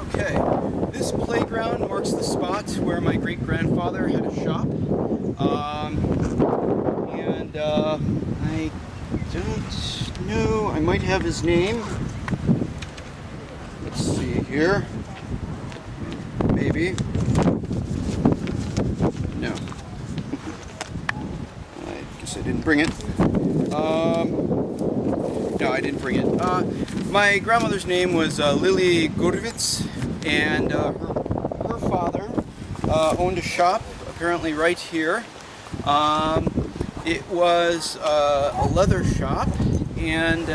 Okay, this playground marks the spot where my great-grandfather had a shop. I don't know, I might have his name. Let's see here. Maybe. No. I guess I didn't bring it. No, I didn't bring it. My grandmother's name was Shmuel Gurvits, and her father owned a shop, apparently right here. It was a leather shop, and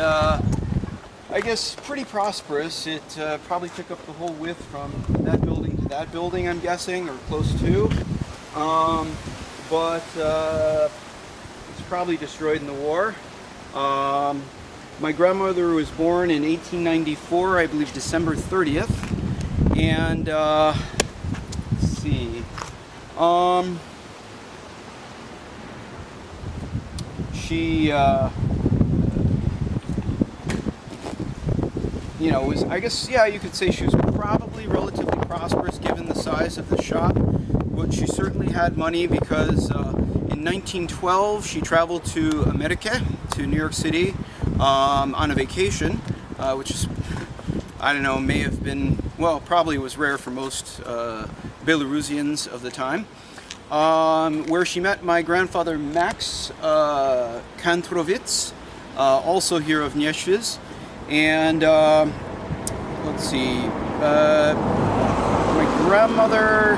I guess pretty prosperous. It probably took up the whole width from that building to that building, I'm guessing, or close to. But it's probably destroyed in the war. My grandmother was born in 1894, I believe December 30th. And let's see. She was, I guess, yeah, you could say she was probably relatively prosperous given the size of the shop. But she certainly had money because in 1912 she traveled to America, to New York City, on a vacation, which is, I don't know, may have been, well, probably was rare for most Belarusians of the time, where she met my grandfather Max Kantrovitz, also here of Nieshviz. And let's see, my grandmother,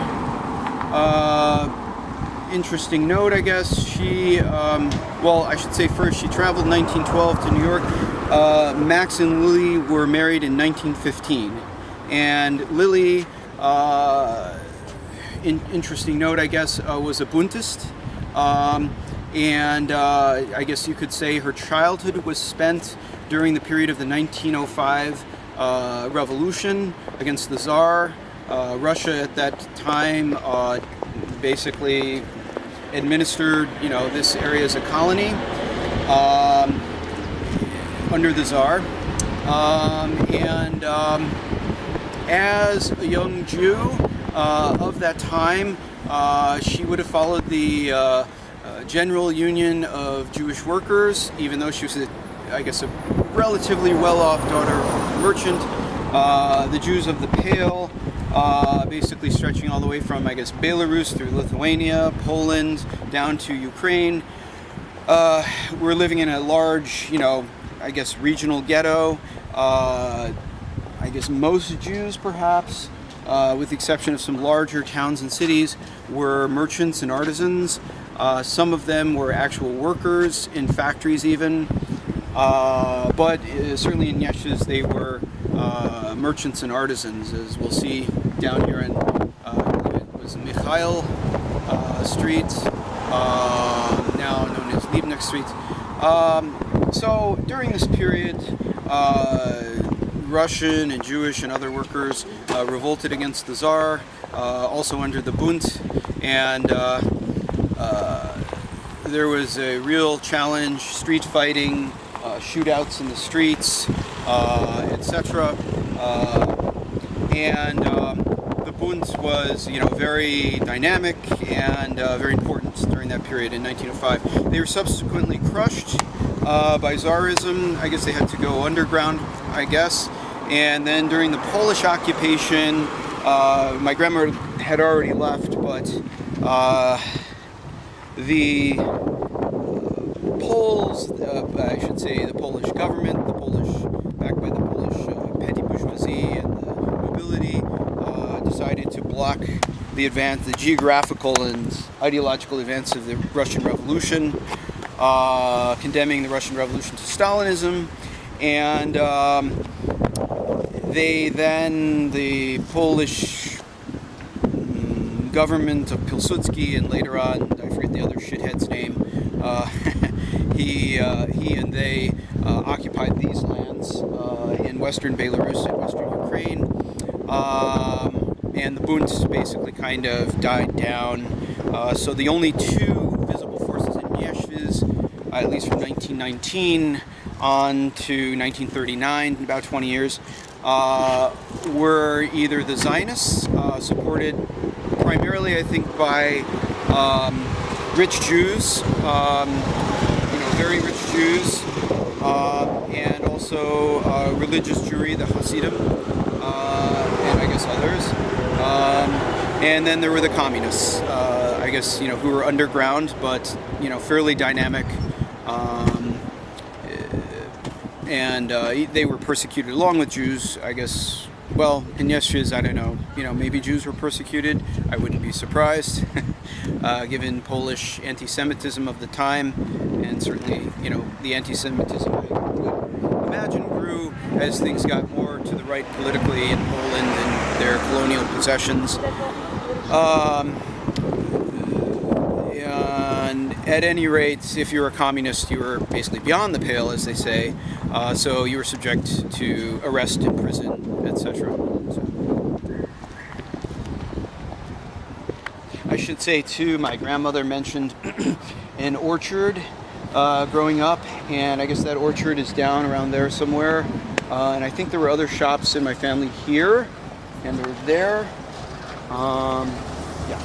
interesting note, I guess, she, well, I should say first, she traveled in 1912 to New York. Max and Lily were married in 1915. And Lily, interesting note, I guess, was a Bundist. And I guess you could say her childhood was spent during the period of the 1905 revolution against the Tsar. Russia at that time basically administered, this area as a colony under the Tsar. As a young Jew of that time, she would have followed the General Union of Jewish Workers, even though she was, I guess, a relatively well-off daughter of a merchant. The Jews of the Pale, basically stretching all the way from, I guess, Belarus through Lithuania, Poland, down to Ukraine. We're living in a large, I guess, regional ghetto. I guess most Jews, perhaps, with the exception of some larger towns and cities, were merchants and artisans. Some of them were actual workers in factories even. But certainly in Nieshviz they were merchants and artisans, as we'll see down here in it was Mikhail Street, now known as Liebknecht Street. So during this period, Russian and Jewish and other workers revolted against the Tsar, also under the Bund, and there was a real challenge, street fighting, shootouts in the streets, etc. And the Bund was, very dynamic and very important during that period in 1905. They were subsequently crushed by Tsarism. I guess they had to go underground, I guess. And then during the Polish occupation, my grandmother had already left, but the Poles, I should say the Polish government, backed by the Polish petty bourgeoisie and the nobility, decided to block the geographical and ideological advance of the Russian Revolution, condemning the Russian Revolution to Stalinism, and the Polish government of Pilsudskiite, and later on, I forget the other shithead's name, he and they occupied these lands in western Belarus and western Ukraine, and the Bund basically kind of died down. So the only two visible forces in Nieshviz at least from 1919 on to 1939, about 20 years, were either the Zionists, supported primarily, I think, by rich Jews, very rich Jews, and also religious Jewry, the Hasidim, and I guess others. And then there were the communists, I guess, who were underground, but, fairly dynamic. And they were persecuted along with Jews, I guess. Well, in Yeshias, I don't know. Maybe Jews were persecuted. I wouldn't be surprised, given Polish anti-Semitism of the time, and certainly, the anti-Semitism, I would imagine, grew as things got more to the right politically in Poland and their colonial possessions. And at any rate, if you were a communist, you were basically beyond the pale, as they say. So you were subject to arrest, prison, etc. I should say, too, my grandmother mentioned an orchard growing up, and I guess that orchard is down around there somewhere. And I think there were other shops in my family here, and they're there. Yeah.